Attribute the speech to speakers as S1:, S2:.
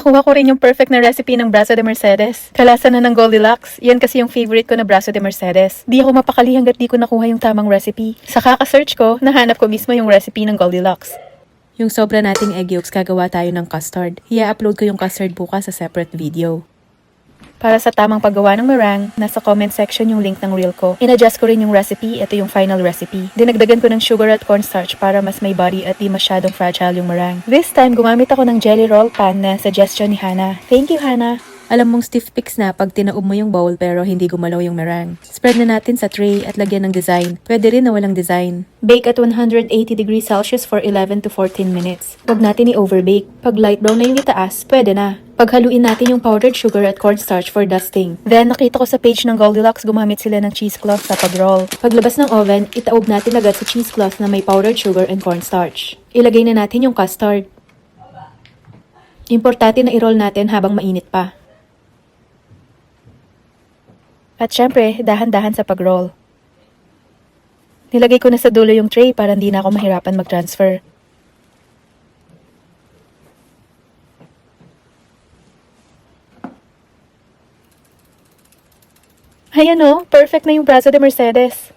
S1: Nakuha ko rin yung perfect na recipe ng braso de Mercedes. Kalasa na ng Goldilocks. Yan kasi yung favorite ko na braso de Mercedes. Di ako mapakali hanggat di ko nakuha yung tamang recipe. Sa kaka-search ko, nahanap ko mismo yung recipe ng Goldilocks. Yung sobra nating egg yolks, gagawa tayo ng custard. I-upload ko yung custard bukas sa separate video. Para sa tamang paggawa ng meringue, nasa comment section yung link ng reel ko. In-adjust ko rin yung recipe, ito yung final recipe. Dinagdagan ko ng sugar at cornstarch para mas may body at di masyadong fragile yung meringue. This time, gumamit ako ng jelly roll pan na suggestion ni Hannah. Thank you, Hannah! Alam mong stiff picks na pag tinaob mo yung bowl pero hindi gumalaw yung meringue. Spread na natin sa tray at lagyan ng design. Pwede rin na walang design. Bake at 180 degrees Celsius for 11 to 14 minutes. Huwag natin i-overbake. Pag light brown na yung itaas, pwede na. Paghaluin natin yung powdered sugar at cornstarch for dusting. Then, nakita ko sa page ng Goldilocks gumamit sila ng cheesecloth sa pag-roll. Paglabas ng oven, itaob natin agad sa cheesecloth na may powdered sugar and cornstarch. Ilagay na natin yung custard. Importante na i-roll natin habang mainit pa. At syempre, dahan-dahan sa pag-roll. Nilagay ko na sa dulo yung tray para hindi na ako mahirapan mag-transfer. Ayan o, perfect na yung braso de Mercedes.